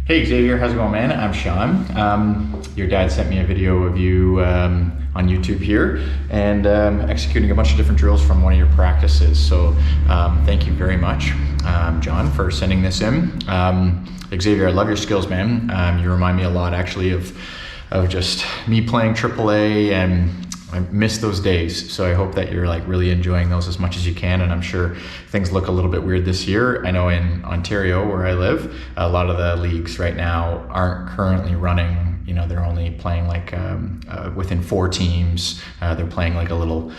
Hey Xavier, how's it going, man? I'm Sean. Your dad sent me a video of you on YouTube here and executing a bunch of different drills from one of your practices. So thank you very much, John, for sending this in. Xavier, I love your skills, man. You remind me a lot actually of just me playing AAA, and I miss those days. So I hope that you're like really enjoying those as much as you can. And I'm sure things look a little bit weird this year. I know in Ontario where I live, a lot of the leagues right now aren't currently running. You know, they're only playing like within 4 teams. They're playing like a little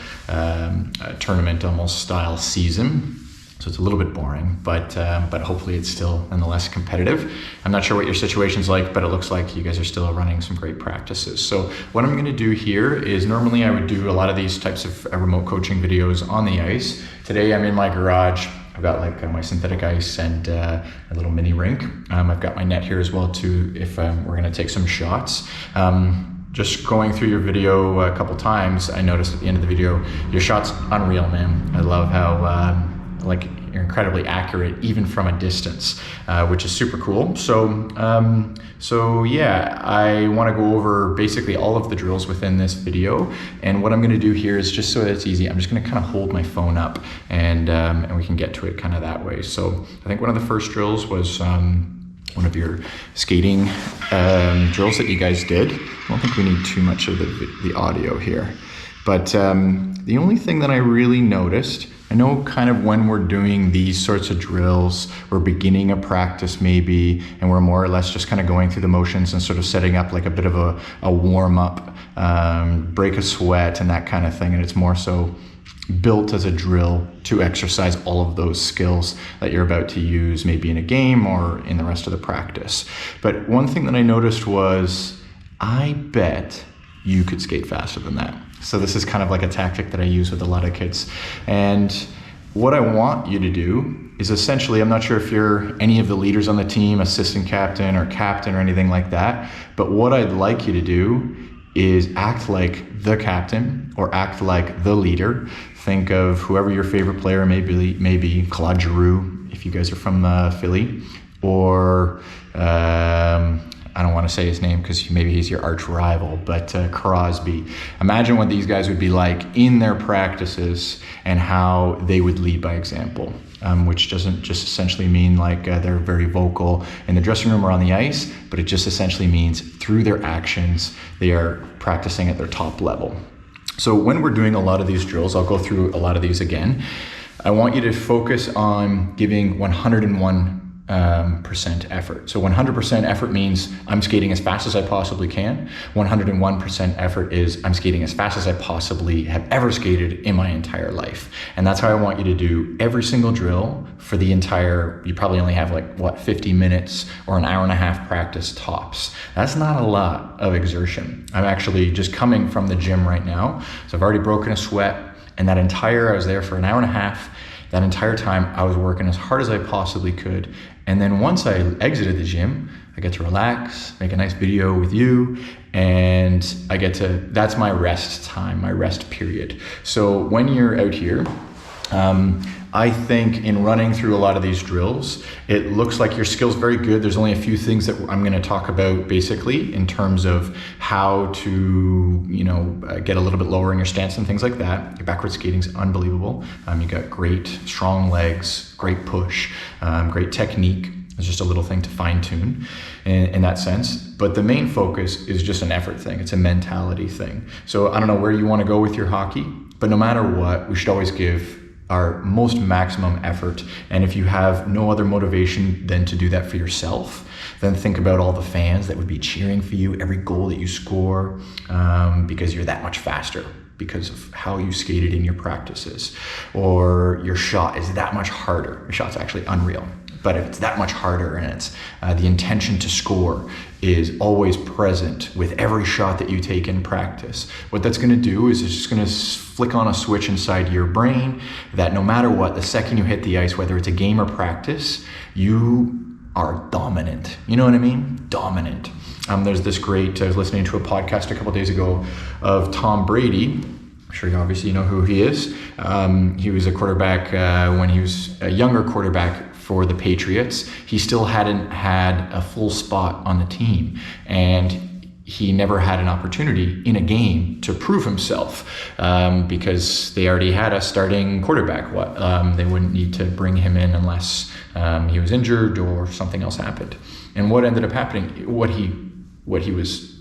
tournament almost style season. So it's a little bit boring, but hopefully it's still nonetheless competitive. I'm not sure what your situation's like, but it looks like you guys are still running some great practices. So what I'm going to do here is normally I would do a lot of these types of remote coaching videos on the ice. Today I'm in my garage. I've got like my synthetic ice and a little mini rink. I've got my net here as well too if we're going to take some shots. Just going through your video a couple times, I noticed at the end of the video, your shot's unreal, man. I love how like you're incredibly accurate even from a distance, which is super cool. So yeah, I want to go over basically all of the drills within this video. And what I'm going to do here is, just so that it's easy, I'm just going to kind of hold my phone up and we can get to it kind of that way. So I think one of the first drills was one of your skating drills that you guys did. I don't think we need too much of the audio here, but the only thing that I really noticed, I know kind of when we're doing these sorts of drills, we're beginning a practice maybe, and we're more or less just kind of going through the motions and sort of setting up like a bit of a warm up, break a sweat and that kind of thing. And it's more so built as a drill to exercise all of those skills that you're about to use maybe in a game or in the rest of the practice. But one thing that I noticed was, I bet you could skate faster than that. So this is kind of like a tactic that I use with a lot of kids. And what I want you to do is essentially, I'm not sure if you're any of the leaders on the team, assistant captain or captain or anything like that, but what I'd like you to do is act like the captain or act like the leader. Think of whoever your favorite player maybe Claude Giroux, if you guys are from Philly, or I don't want to say his name because maybe he's your arch rival, but Crosby. Imagine what these guys would be like in their practices and how they would lead by example, which doesn't just essentially mean like they're very vocal in the dressing room or on the ice, but it just essentially means through their actions, they are practicing at their top level. So when we're doing a lot of these drills, I'll go through a lot of these again. I want you to focus on giving 101% effort. So 100% effort means I'm skating as fast as I possibly can. 101% effort is I'm skating as fast as I possibly have ever skated in my entire life. And that's how I want you to do every single drill for the entire, you probably only have like 50 minutes or an hour and a half practice tops. That's not a lot of exertion. I'm actually just coming from the gym right now. So I've already broken a sweat, and I was there for an hour and a half. That entire time I was working as hard as I possibly could. And then once I exited the gym, I get to relax, make a nice video with you, and that's my rest time, my rest period. So when you're out here, I think in running through a lot of these drills, it looks like your skill's very good. There's only a few things that I'm going to talk about basically in terms of how to, get a little bit lower in your stance and things like that. Your backward skating's unbelievable. You got great strong legs, great push, great technique. It's just a little thing to fine tune in that sense. But the main focus is just an effort thing. It's a mentality thing. So I don't know where you want to go with your hockey, but no matter what, we should always give our most maximum effort. And if you have no other motivation than to do that for yourself, then think about all the fans that would be cheering for you every goal that you score, because you're that much faster because of how you skated in your practices, or your shot is that much harder. Your shot's actually unreal, but if it's that much harder and it's the intention to score is always present with every shot that you take in practice, what that's going to do is it's just going to flick on a switch inside your brain that no matter what, the second you hit the ice, whether it's a game or practice, you are dominant. You know what I mean? Dominant. There's this great, I was listening to a podcast a couple days ago of Tom Brady. I'm sure you know who he is. He was a quarterback when he was a younger quarterback for the Patriots, he still hadn't had a full spot on the team. And he never had an opportunity in a game to prove himself because they already had a starting quarterback. They wouldn't need to bring him in unless he was injured or something else happened. And what ended up happening, what he was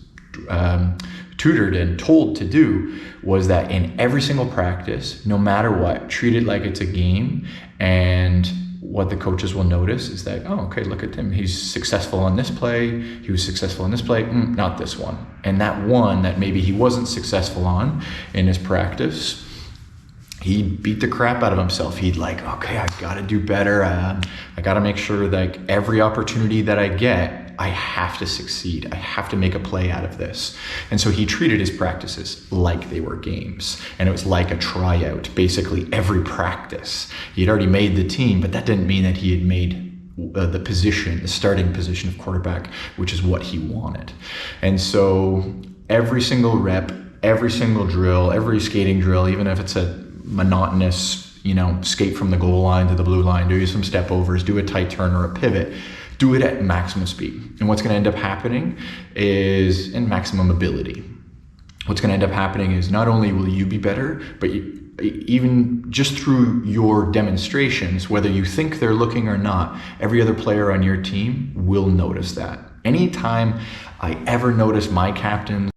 tutored and told to do was that in every single practice, no matter what, treat it like it's a game. And what the coaches will notice is that, oh, okay, look at him. He's successful on this play. He was successful in this play, not this one. And that one that maybe he wasn't successful on in his practice, he beat the crap out of himself. He'd like, okay, I got to do better. I got to make sure that every opportunity that I get, I have to succeed. I have to make a play out of this. And so he treated his practices like they were games. And it was like a tryout, basically every practice. He had already made the team, but that didn't mean that he had made the starting position of quarterback, which is what he wanted. And so every single rep, every single drill, every skating drill, even if it's a monotonous, skate from the goal line to the blue line, do some step overs, do a tight turn or a pivot, do it at maximum speed. And what's going to end up happening is, in maximum ability, what's going to end up happening is not only will you be better, but even just through your demonstrations, whether you think they're looking or not, every other player on your team will notice that. Anytime I ever notice my captains,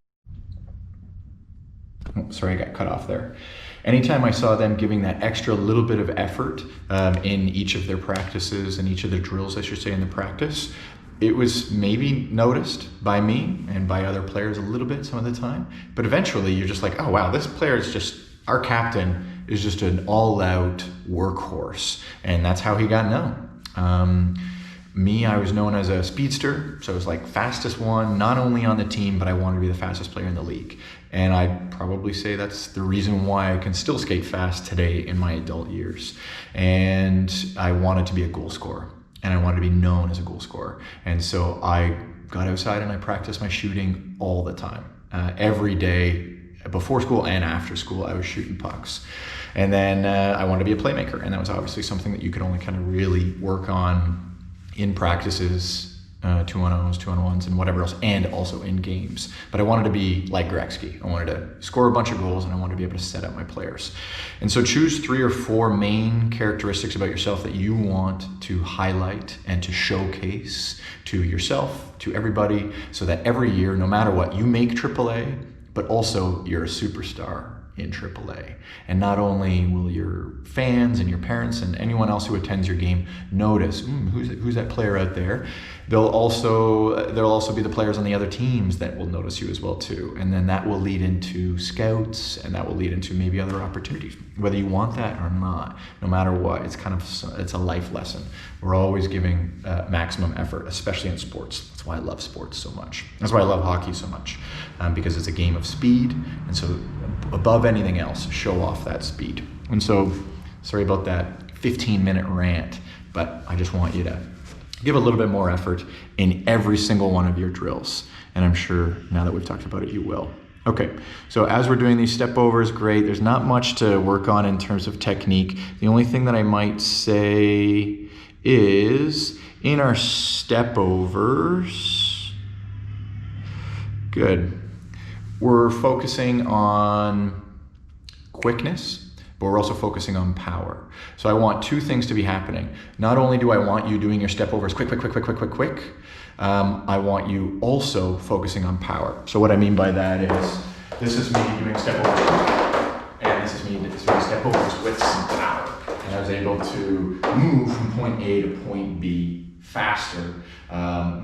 I got cut off there. Anytime I saw them giving that extra little bit of effort in each of their practices and each of their drills, I should say, in the practice, it was maybe noticed by me and by other players a little bit some of the time. But eventually you're just like, oh wow, this player is just, our captain is just an all-out workhorse. And that's how he got known. Me, I was known as a speedster, so I was like fastest one, not only on the team, but I wanted to be the fastest player in the league. And I'd probably say that's the reason why I can still skate fast today in my adult years. And I wanted to be a goal scorer, and I wanted to be known as a goal scorer. And so I got outside and I practiced my shooting all the time. Every day, before school and after school, I was shooting pucks. And then I wanted to be a playmaker, and that was obviously something that you could only kind of really work on in practices, 2-on-0s, 2-on-1s, and whatever else, and also in games. But I wanted to be like Gretzky. I wanted to score a bunch of goals, and I wanted to be able to set up my players. And so choose 3 or 4 main characteristics about yourself that you want to highlight and to showcase to yourself, to everybody, so that every year, no matter what, you make AAA, but also you're a superstar in AAA. And not only will your fans and your parents and anyone else who attends your game notice, who's that player out there? There'll also be the players on the other teams that will notice you as well too. And then that will lead into scouts, and that will lead into maybe other opportunities, whether you want that or not. No matter what, it's a life lesson. We're always giving maximum effort, especially in sports. That's why I love sports so much. That's why I love hockey so much, because it's a game of speed. And so above anything else, show off that speed. And so, sorry about that 15-minute rant, but I just want you to give a little bit more effort in every single one of your drills. And I'm sure now that we've talked about it, you will. Okay, so as we're doing these step overs, great. There's not much to work on in terms of technique. The only thing that I might say is in our step overs, good. We're focusing on quickness, but we're also focusing on power. So I want 2 things to be happening. Not only do I want you doing your step overs quick, I want you also focusing on power. So what I mean by that is, this is me doing step overs, and this is me doing step overs with some power. And I was able to move from point A to point B faster,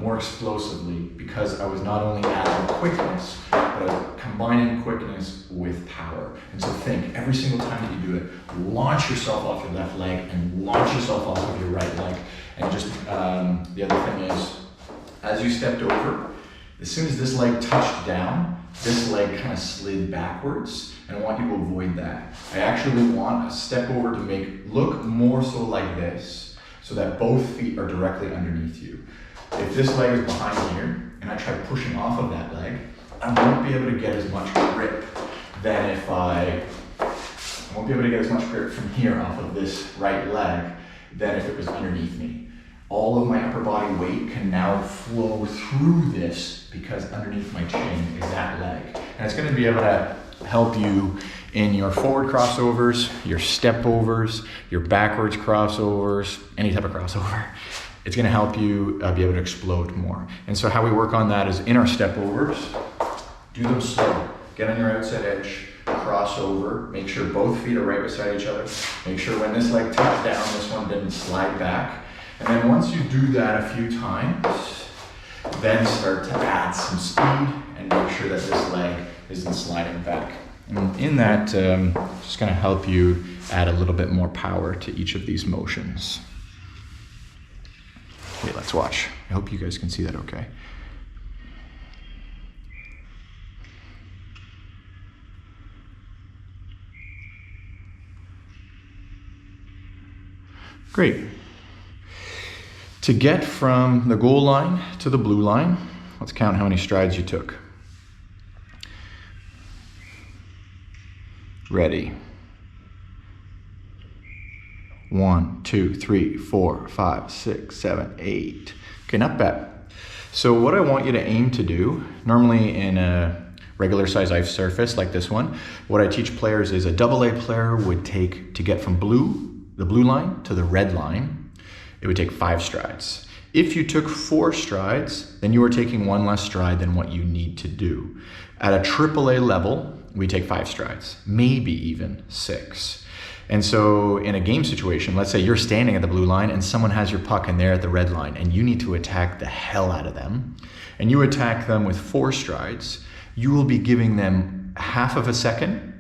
more explosively, because I was not only adding quickness, but I was combining quickness with power. And so think, every single time that you do it, launch yourself off your left leg and launch yourself off of your right leg. And just, the other thing is, as you stepped over, as soon as this leg touched down, this leg kind of slid backwards, and I want you to avoid that. I actually want a step over to look more so like this, so that both feet are directly underneath you. If this leg is behind here, and I try pushing off of that leg, I won't be able to get as much grip than if I won't be able to get as much grip from here off of this right leg than if it was underneath me. All of my upper body weight can now flow through this because underneath my chin is that leg. And it's gonna be able to help you in your forward crossovers, your step overs, your backwards crossovers, any type of crossover. It's gonna help you be able to explode more. And so how we work on that is in our step overs, do them slow. Get on your outside edge, cross over, make sure both feet are right beside each other. Make sure when this leg touched down, this one didn't slide back. And then once you do that a few times, then start to add some speed and make sure that this leg isn't sliding back. And in that, just gonna help you add a little bit more power to each of these motions. Okay, let's watch. I hope you guys can see that okay. Great. To get from the goal line to the blue line, let's count how many strides you took. Ready. 1, 2, 3, 4, 5, 6, 7, 8. Okay, not bad. So what I want you to aim to do, normally in a regular size ice surface like this one, what I teach players is a AA player would take, to get from the blue line to the red line, it would take 5 strides. If you took 4 strides, then you are taking 1 less stride than what you need to do. At a AAA level, we take 5 strides, maybe even 6. And so in a game situation, let's say you're standing at the blue line and someone has your puck and they're at the red line and you need to attack the hell out of them, and you attack them with 4 strides, you will be giving them half of a second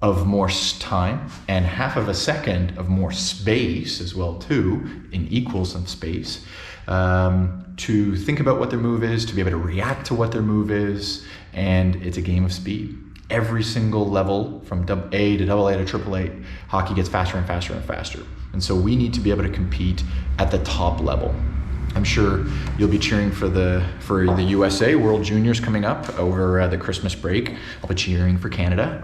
of more time and half of a second of more space as well too, in equals of space, to think about what their move is, to be able to react to what their move is, and it's a game of speed. Every single level from A to AA to AAA, hockey gets faster and faster and faster. And so we need to be able to compete at the top level. I'm sure you'll be cheering for the USA World Juniors coming up over the Christmas break. I'll be cheering for Canada.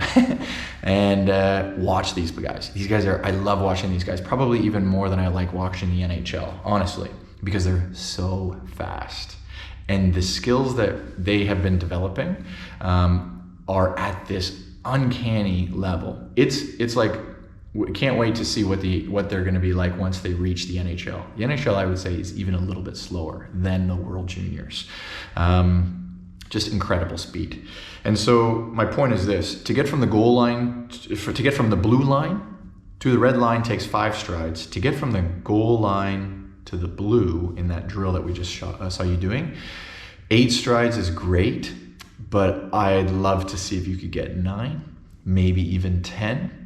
And watch these guys. These guys I love watching these guys, probably even more than I like watching the NHL, honestly, because they're so fast. And the skills that they have been developing are at this uncanny level. It's like, can't wait to see what they're going to be like once they reach the NHL. The NHL, I would say, is even a little bit slower than the World Juniors. Just incredible speed. And so my point is this: to get from the goal line, to get from the blue line to the red line takes 5 strides. To get from the goal line to the blue in that drill that we just saw you doing, 8 strides is great, but I'd love to see if you could get 9, maybe even 10.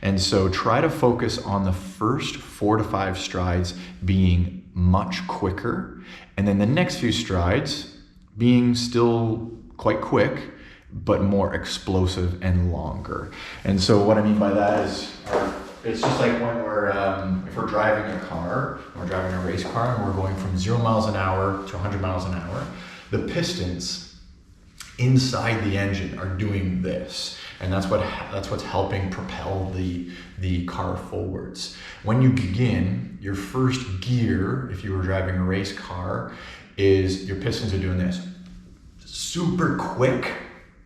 And so try to focus on the first 4 to 5 strides being much quicker, and then the next few strides being still quite quick, but more explosive and longer. And so what I mean by that is, it's just like when if we're driving a car, we're driving a race car, and we're going from 0 miles an hour to 100 miles an hour, the pistons inside the engine are doing this. And that's what's helping propel the car forwards. When you begin, your first gear, if you were driving a race car, is your pistons are doing this. Super quick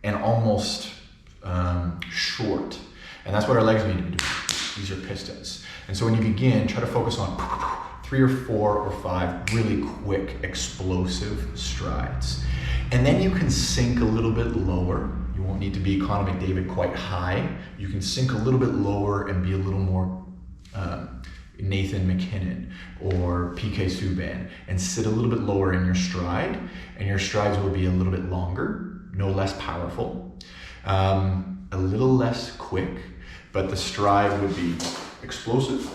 and almost short. And that's what our legs need to be doing. These are pistons. And so when you begin, try to focus on 3 or 4 or 5 really quick, explosive strides. And then you can sink a little bit lower. You won't need to be Connor McDavid quite high. You can sink a little bit lower and be a little more Nathan McKinnon or PK Subban, and sit a little bit lower in your stride, and your strides will be a little bit longer, no less powerful, a little less quick, but the stride would be explosive.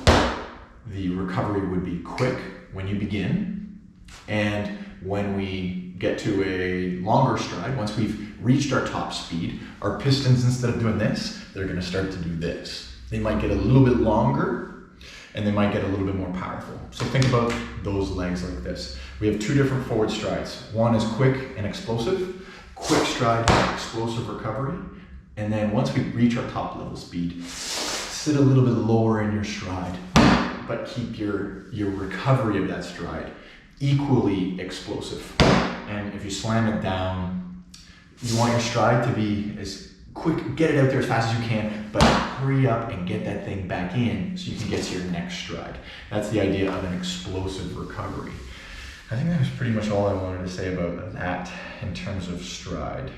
The recovery would be quick when you begin, and when we get to a longer stride, once we've reached our top speed, our pistons, instead of doing this, they're going to start to do this. They might get a little bit longer, and they might get a little bit more powerful. So think about those legs like this. We have 2 different forward strides. One is quick and explosive, quick stride and explosive recovery. And then once we reach our top level speed, sit a little bit lower in your stride. but keep your recovery of that stride equally explosive. And if you slam it down, you want your stride to be as quick, get it out there as fast as you can, but hurry up and get that thing back in so you can get to your next stride. That's the idea of an explosive recovery. I think that was pretty much all I wanted to say about that in terms of stride.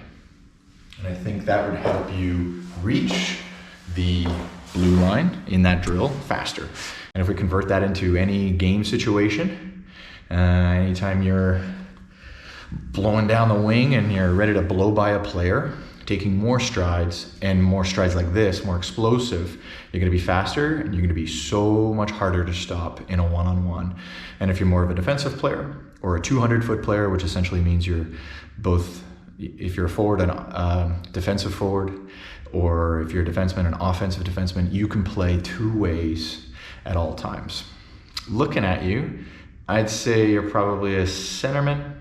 And I think that would help you reach the blue line in that drill faster. And if we convert that into any game situation, anytime you're blowing down the wing and you're ready to blow by a player, taking more strides like this, more explosive, you're gonna be faster and you're gonna be so much harder to stop in a one-on-one. And if you're more of a defensive player or a 200-foot player, which essentially means you're both, if you're a forward and a defensive forward, or if you're a defenseman, an offensive defenseman, you can play two ways at all times. Looking at you, I'd say you're probably a centerman.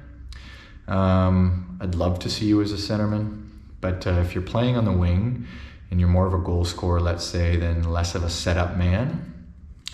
I'd love to see you as a centerman. But if you're playing on the wing and you're more of a goal scorer, let's say, than less of a setup man,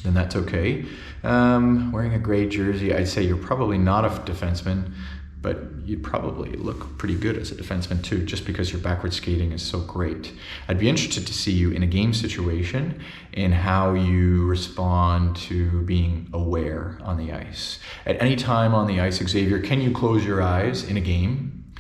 then that's okay. Wearing a gray jersey, I'd say you're probably not a defenseman, but you'd probably look pretty good as a defenseman too, just because your backward skating is so great. I'd be interested to see you in a game situation in how you respond to being aware on the ice. At any time on the ice, Xavier, can you close your eyes in a game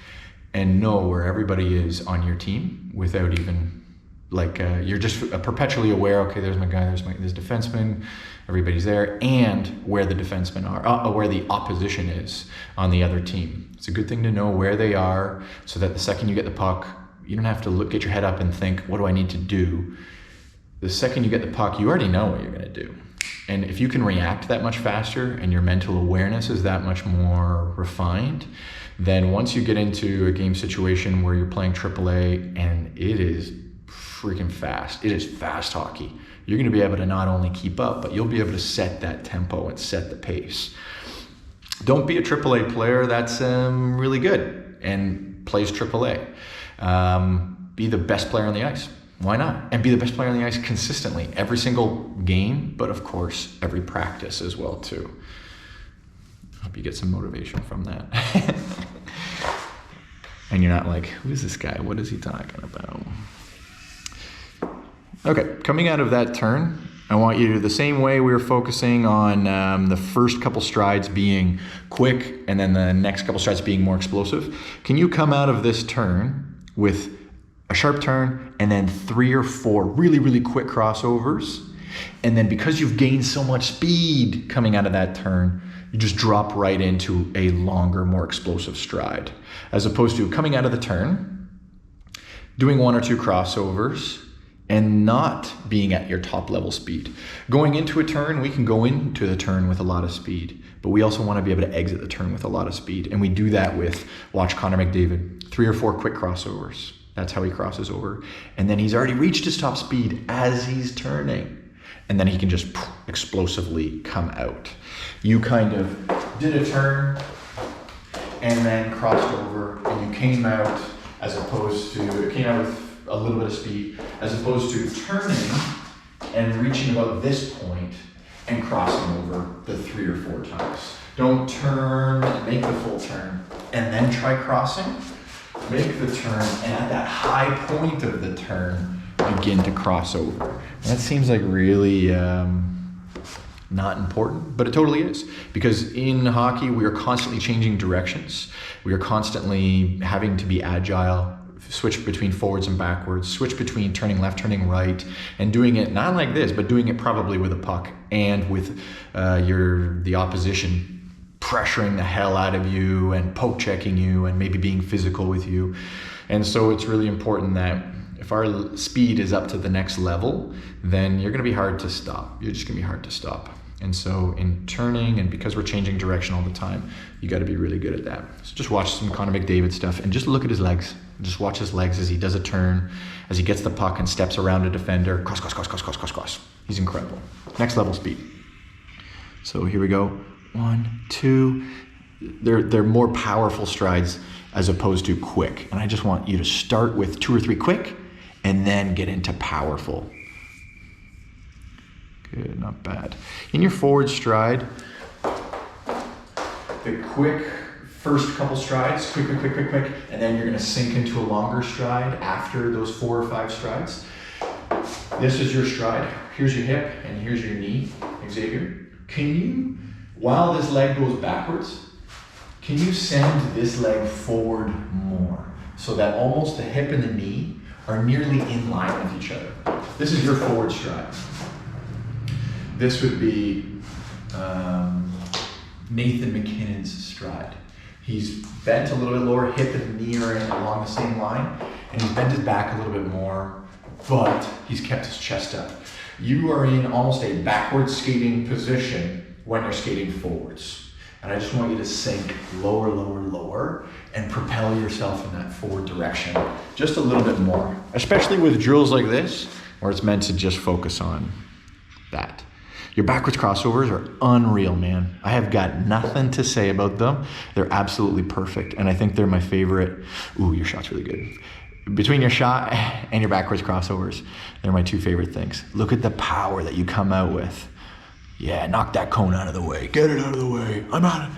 and know where everybody is on your team without even, like, you're just perpetually aware, okay, there's my guy, there's defenseman, everybody's there, and where the defensemen are, where the opposition is on the other team. It's a good thing to know where they are so that the second you get the puck, you don't have to get your head up and think, what do I need to do? The second you get the puck, you already know what you're gonna do. And if you can react that much faster and your mental awareness is that much more refined, then once you get into a game situation where you're playing AAA and it is freaking fast, it is fast hockey, you're going to be able to not only keep up, but you'll be able to set that tempo and set the pace. Don't be a AAA player that's really good and plays AAA. Be the best player on the ice. Why not? And be the best player on the ice consistently, every single game, but of course, every practice as well too. Hope you get some motivation from that. And you're not like, who's this guy? What is he talking about? Okay, coming out of that turn, I want you to, the same way we were focusing on the first couple strides being quick and then the next couple strides being more explosive, can you come out of this turn with a sharp turn and then 3 or 4 really, really quick crossovers? And then because you've gained so much speed coming out of that turn, you just drop right into a longer, more explosive stride. As opposed to coming out of the turn, doing 1 or 2 crossovers, and not being at your top level speed. Going into a turn, we can go into the turn with a lot of speed, but we also want to be able to exit the turn with a lot of speed. And we do that with, watch Connor McDavid, 3 or 4 quick crossovers. That's how he crosses over. And then he's already reached his top speed as he's turning. And then he can just explosively come out. You kind of did a turn and then crossed over and you came out with a little bit of speed, as opposed to turning and reaching about this point and crossing over the 3 or 4 times. Don't turn and make the full turn and then try crossing. Make the turn and at that high point of the turn, begin to cross over. That seems like really not important, but it totally is. Because in hockey, we are constantly changing directions. We are constantly having to be agile, switch between forwards and backwards, switch between turning left, turning right, and doing it not like this, but doing it probably with a puck and with the opposition pressuring the hell out of you and poke checking you and maybe being physical with you. And so it's really important that if our speed is up to the next level, then you're gonna be hard to stop. You're just gonna be hard to stop. And so in turning, and because we're changing direction all the time, you gotta be really good at that. So just watch some Connor McDavid stuff and just look at his legs. Just watch his legs as he does a turn, as he gets the puck and steps around a defender. Cross, cross, cross, cross, cross, cross, cross. He's incredible. Next level speed. So here we go. 1, 2. They're more powerful strides as opposed to quick. And I just want you to start with 2 or 3 quick and then get into powerful. Good, not bad. In your forward stride, the quick first couple strides, quick, and then you're gonna sink into a longer stride after those 4 or 5 strides. This is your stride. Here's your hip and here's your knee, Xavier. Can you, while this leg goes backwards, can you send this leg forward more so that almost the hip and the knee are nearly in line with each other? This is your forward stride. This would be Nathan McKinnon's stride. He's bent a little bit lower, hip and knee are in along the same line, and he's bent his back a little bit more, but he's kept his chest up. You are in almost a backward skating position when you're skating forwards. And I just want you to sink lower, and propel yourself in that forward direction just a little bit more, especially with drills like this, where it's meant to just focus on that. Your backwards crossovers are unreal, man. I have got nothing to say about them. They're absolutely perfect, and I think they're my favorite. Ooh, your shot's really good. Between your shot and your backwards crossovers, they're my 2 favorite things. Look at the power that you come out with. Yeah, knock that cone out of the way. Get it out of the way. I'm out.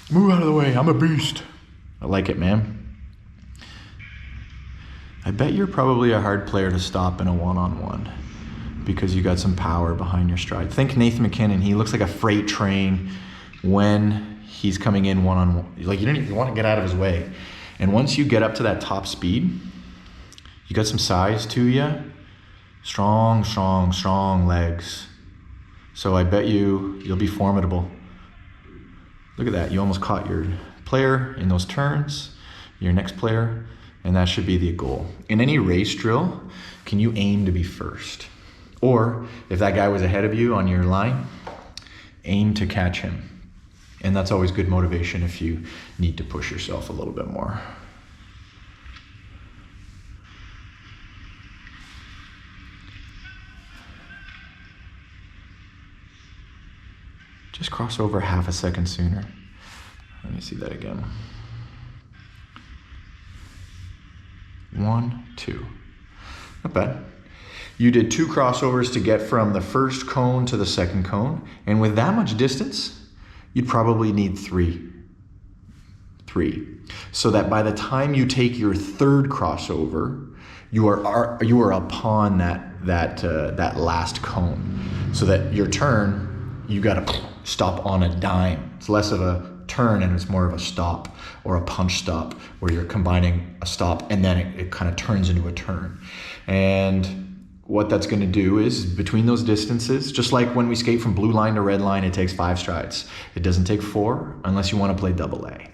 Move out of the way. I'm a beast. I like it, man. I bet you're probably a hard player to stop in a one-on-one because you got some power behind your stride. Think Nathan McKinnon. He looks like a freight train when he's coming in one-on-one. Like you want to get out of his way. And once you get up to that top speed, you got some size to you. Strong legs. So I bet you'll be formidable. Look at that, you almost caught your player in those turns, your next player, and that should be the goal. In any race drill, can you aim to be first? Or if that guy was ahead of you on your line, aim to catch him. And that's always good motivation if you need to push yourself a little bit more. Just cross over half a second sooner. Let me see that again. 1, 2. Not bad. You did 2 crossovers to get from the first cone to the second cone, and with that much distance, you'd probably need 3. So that by the time you take your 3rd crossover, you are upon that last cone, so that your turn, you got to stop on a dime. It's less of a turn and it's more of a stop or a punch stop where you're combining a stop and then it kind of turns into a turn. And what that's going to do is between those distances, just like when we skate from blue line to red line, it takes 5 strides. It doesn't take 4 unless you want to play AA.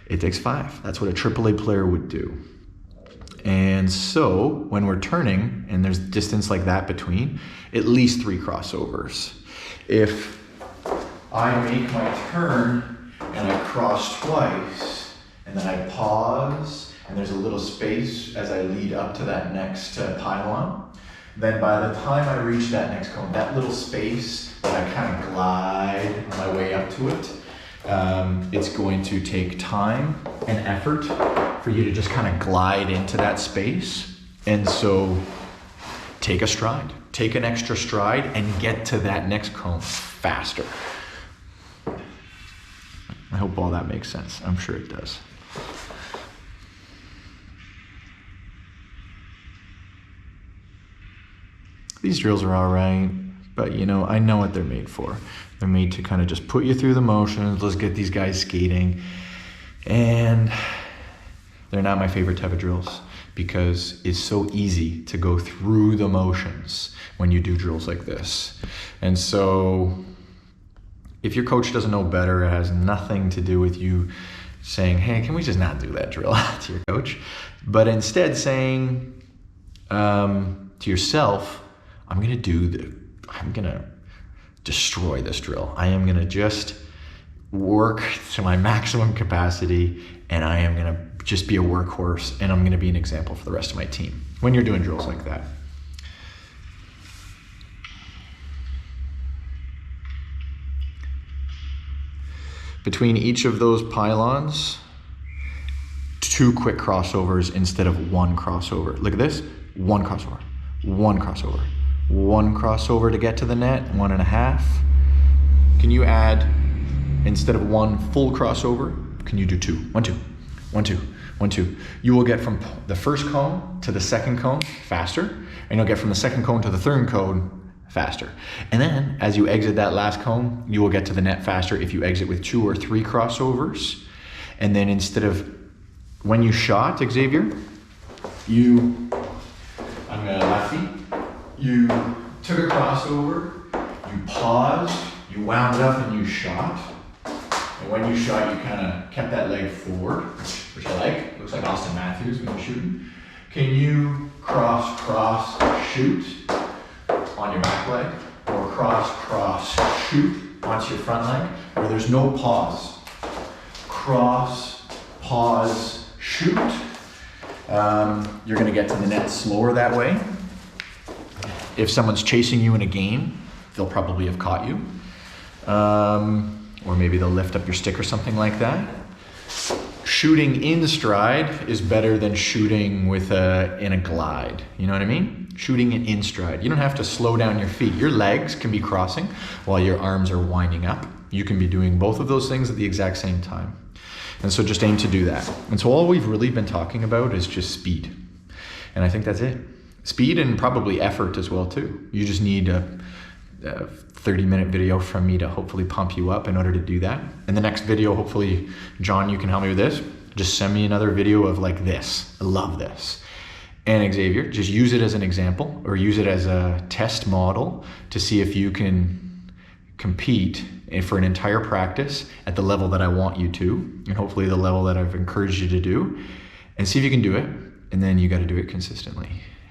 It takes 5. That's what a AAA player would do. And so when we're turning and there's distance like that between, at least 3 crossovers. If I make my turn and I cross twice and then I pause and there's a little space as I lead up to that next pylon, then by the time I reach that next cone, that little space that I kind of glide my way up to it, it's going to take time and effort for you to just kind of glide into that space. And so take a stride, take an extra stride and get to that next cone faster. I hope all that makes sense. I'm sure it does. These drills are all right, but I know what they're made for. They're made to kind of just put you through the motions. Let's get these guys skating. And they're not my favorite type of drills because it's so easy to go through the motions when you do drills like this. And so if your coach doesn't know better, it has nothing to do with you saying, hey, can we just not do that drill to your coach? But instead saying to yourself, I'm going to destroy this drill. I am going to just work to my maximum capacity and I am going to just be a workhorse and I'm going to be an example for the rest of my team when you're doing drills like that. Between each of those pylons, 2 quick crossovers instead of 1 crossover. Look at this, 1 crossover, 1 crossover, 1 crossover to get to the net, 1.5. Can you add, instead of 1 full crossover, can you do 2? 1, 2, 1, 2, 1, 2. You will get from the first cone to the second cone faster, and you'll get from the second cone to the third cone faster. And then as you exit that last cone, you will get to the net faster if you exit with 2 or 3 crossovers. And then instead of, when you shot, Xavier, I'm gonna lefty, you took a crossover, you paused, you wound up and you shot. And when you shot, you kind of kept that leg forward, which I like. Looks like Austin Matthews when you're shooting. Can you cross, shoot on your back leg, or cross, shoot onto your front leg, where there's no pause? Cross, pause, shoot. You're gonna get to the net slower that way. If someone's chasing you in a game, they'll probably have caught you. Or maybe they'll lift up your stick or something like that. Shooting in stride is better than shooting with in a glide. You know what I mean? Shooting it in stride. You don't have to slow down your feet. Your legs can be crossing while your arms are winding up. You can be doing both of those things at the exact same time. And so just aim to do that. And so all we've really been talking about is just speed. And I think that's it. Speed and probably effort as well too. You just need a 30-minute video from me to hopefully pump you up in order to do that. In the next video, hopefully, John, you can help me with this. Just send me another video of like this. I love this. And Xavier, just use it as an example or use it as a test model to see if you can compete for an entire practice at the level that I want you to, and hopefully the level that I've encouraged you to do, and see if you can do it. And then you got to do it consistently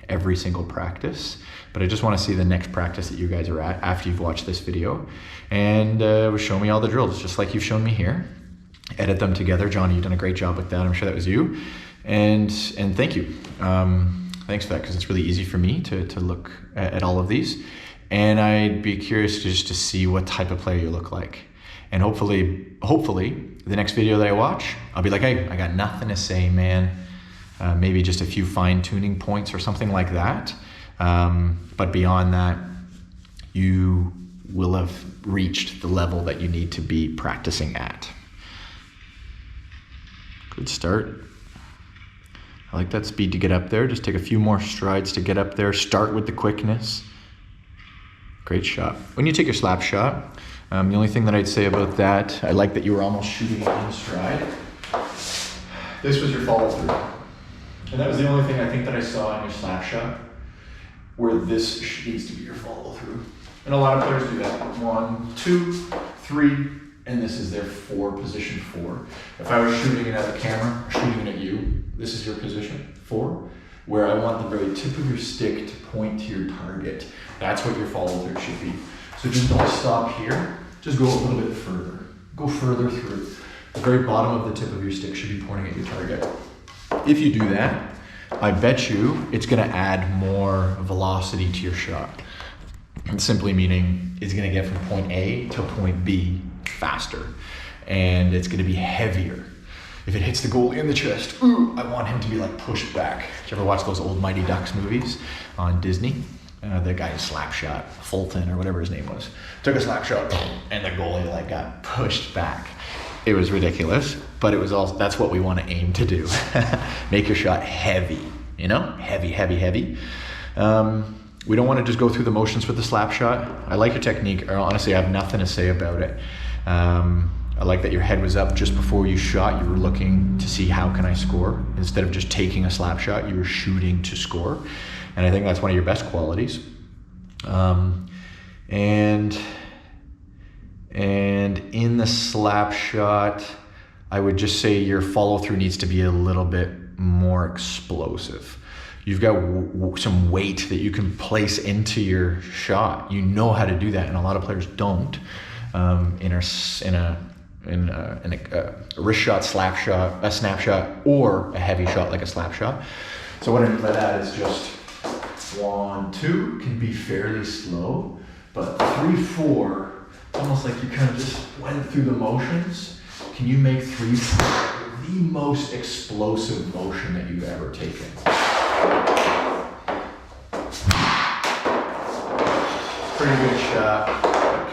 every single practice. But I just want to see the next practice that you guys are at after you've watched this video, and show me all the drills just like you've shown me here. Edit them together. Johnny, you've done a great job with that. I'm sure that was you. And thank you. Thanks for that, because it's really easy for me to look at all of these. And I'd be curious just to see what type of player you look like. And hopefully the next video that I watch, I'll be like, hey, I got nothing to say, man. Maybe just a few fine-tuning points or something like that. But beyond that, you will have reached the level that you need to be practicing at. Good start. I like that speed to get up there. Just take a few more strides to get up there. Start with the quickness. Great shot. When you take your slap shot, the only thing that I'd say about that, I like that you were almost shooting it in stride. This was your follow through. And that was the only thing I think that I saw in your slap shot, where this needs to be your follow through. And a lot of players do that. 1, 2, 3, and this is their 4, position 4. If I was shooting it at the camera, or shooting it at you, this is your position 4, where I want the very tip of your stick to point to your target. That's what your follow through should be. So just don't stop here, just go a little bit further. Go further through. The very bottom of the tip of your stick should be pointing at your target. If you do that, I bet you it's gonna add more velocity to your shot. And simply meaning it's gonna get from point A to point B faster. And it's gonna be heavier. If it hits the goalie in the chest, ooh, I want him to be like pushed back. Did you ever watch those old Mighty Ducks movies on Disney? The guy slap shot, Fulton or whatever his name was, took a slap shot and the goalie like got pushed back. It was ridiculous, but it was also, that's what we want to aim to do. Make your shot heavy, you know? Heavy, heavy, heavy. We don't want to just go through the motions with the slap shot. I like your technique. Honestly, I have nothing to say about it. I like that your head was up just before you shot. You were looking to see how can I score. Instead of just taking a slap shot, you were shooting to score. And I think that's one of your best qualities. And in the slap shot, I would just say your follow through needs to be a little bit more explosive. You've got some weight that you can place into your shot. You know how to do that, and a lot of players don't. In a wrist shot, slap shot, a snap shot, or a heavy shot like a slap shot. So what I mean by that is just 1, 2 can be fairly slow, but 3, 4, almost like you kind of just went through the motions. Can you make 3, 4 the most explosive motion that you've ever taken? pretty good shot.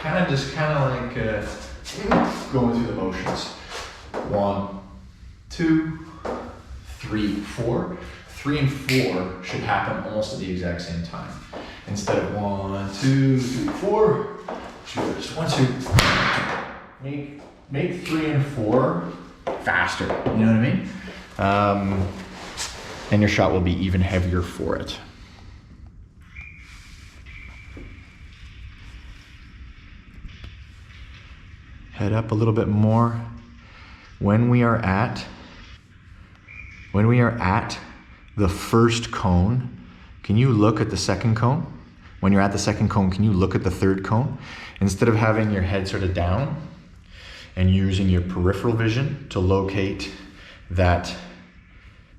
But just kind of like going through the motions. 1, 2, 3, 4. 3 and 4 should happen almost at the exact same time. Instead of 1, 2, 3, 4, just 1, 2. Make 3 and 4 faster. You know what I mean? And your shot will be even heavier for it. Head up a little bit more. When we are at the first cone, can you look at the second cone? When you're at the second cone, can you look at the third cone? Instead of having your head sort of down and using your peripheral vision to locate that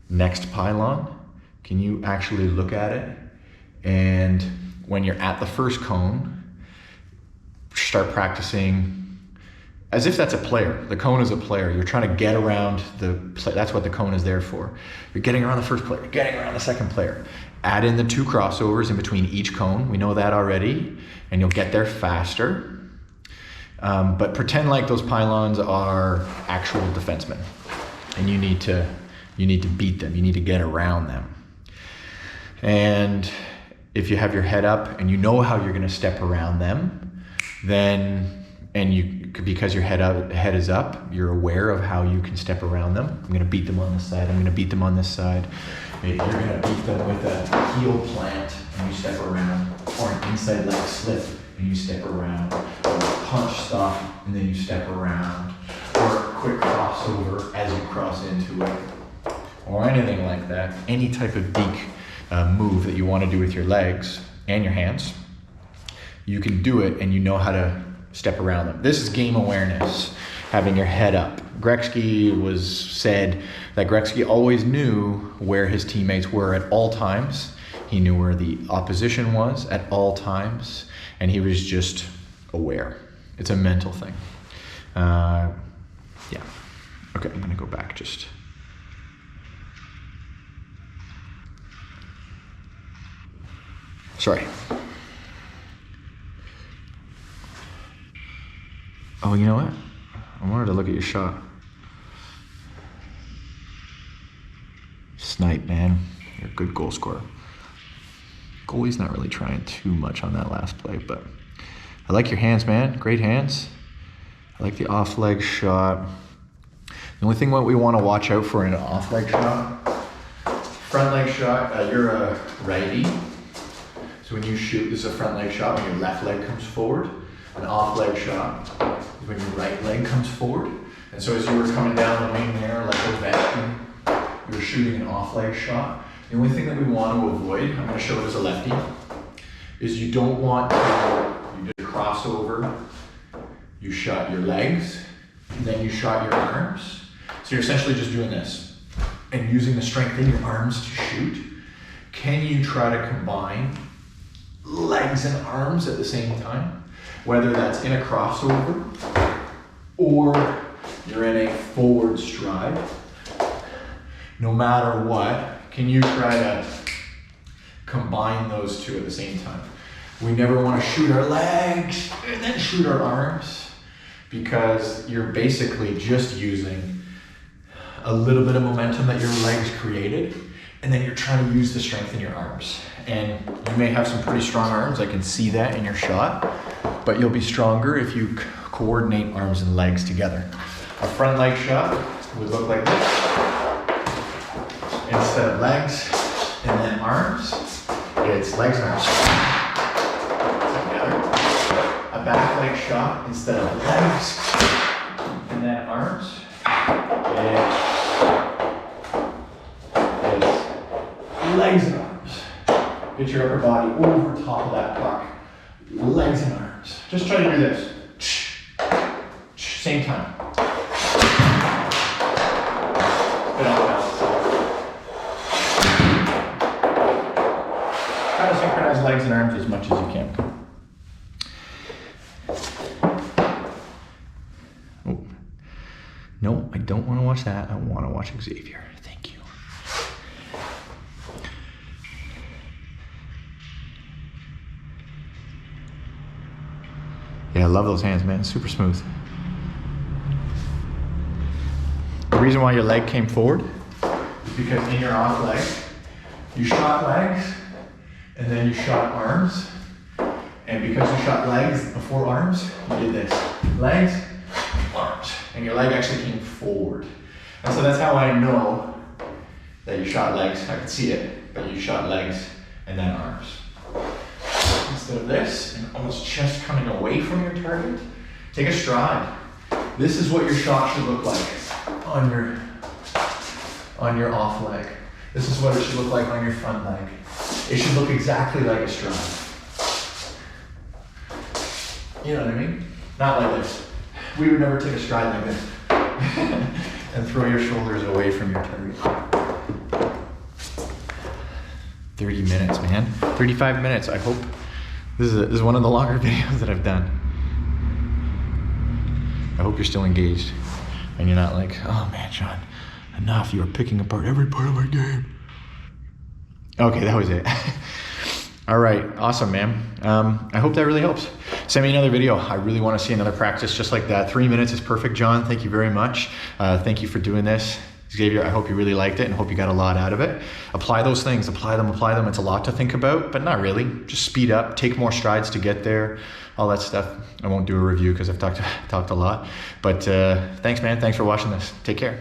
next pylon, can you actually look at it? And when you're at the first cone, start practicing as if that's a player. The cone is a player. You're trying to get around that's what the cone is there for. You're getting around the first player, getting around the second player. Add in the 2 crossovers in between each cone. We know that already, and you'll get there faster. But pretend like those pylons are actual defensemen, and you need to beat them. You need to get around them. And if you have your head up and you know how you're going to step around them, then because your head is up, you're aware of how you can step around them. I'm going to beat them on this side. I'm going to beat them on this side. Maybe you're going to beat them with a heel plant and you step around, or an inside leg slip and you step around, or a punch stop and then you step around, or a quick crossover as you cross into it, or anything like that. Any type of deke move that you want to do with your legs and your hands, you can do it and you know how to step around them. This is game awareness, having your head up. Gretzky said that Gretzky always knew where his teammates were at all times. He knew where the opposition was at all times, and he was just aware. It's a mental thing. Yeah. Okay, I'm gonna go back just. Sorry. Oh, you know what? I wanted to look at your shot. Snipe, man. You're a good goal scorer. Goalie's not really trying too much on that last play, but I like your hands, man. Great hands. I like the off-leg shot. The only thing what we want to watch out for in an off-leg shot, front leg shot, you're a righty. So when you shoot, this is a front leg shot when your left leg comes forward. An off-leg shot is when your right leg comes forward. And so as you were coming down the wing there, like Ovechkin, you were shooting an off-leg shot. The only thing that we want to avoid, I'm going to show it as a lefty, is you don't want to, you did a crossover, you shot your legs, and then you shot your arms. So you're essentially just doing this and using the strength in your arms to shoot. Can you try to combine legs and arms at the same time? Whether that's in a crossover or you're in a forward stride, no matter what, can you try to combine those two at the same time? We never want to shoot our legs and then shoot our arms, because you're basically just using a little bit of momentum that your legs created, and then you're trying to use the strength in your arms. And you may have some pretty strong arms, I can see that in your shot, but you'll be stronger if you coordinate arms and legs together. A front leg shot would look like this. Instead of legs and then arms, it's legs and arms together. A back leg shot, instead of legs and then arms, it's legs and arms. Get your upper body over top of that puck. Legs and arms. Just try to do this. Same time. Bit off balance. Try to synchronize legs and arms as much as you can. Oh. No, I don't want to watch that. I want to watch Xavier. Thank you. I love those hands, man. Super smooth. The reason why your leg came forward is because in your off leg, you shot legs and then you shot arms. And because you shot legs before arms, you did this. Legs, arms. And your leg actually came forward. And so that's how I know that you shot legs. I could see it, but you shot legs and then arms. Instead of this, and almost chest coming away from your target, take a stride. This is what your shot should look like on your off leg. This is what it should look like on your front leg. It should look exactly like a stride. You know what I mean? Not like this. We would never take a stride like this. And throw your shoulders away from your target. 30 minutes, man. 35 minutes. I hope this is one of the longer videos that I've done. I hope you're still engaged and you're not like, oh man, Sean, enough. You are picking apart every part of my game. Okay, that was it. All right, awesome, man. I hope that really helps. Send me another video. I really want to see another practice just like that. 3 minutes is perfect, John. Thank you very much. Thank you for doing this. Xavier, I hope you really liked it and hope you got a lot out of it. Apply those things, apply them. It's a lot to think about, but not really. Just speed up, take more strides to get there, all that stuff. I won't do a review because I've talked a lot. But thanks, man. Thanks for watching this. Take care.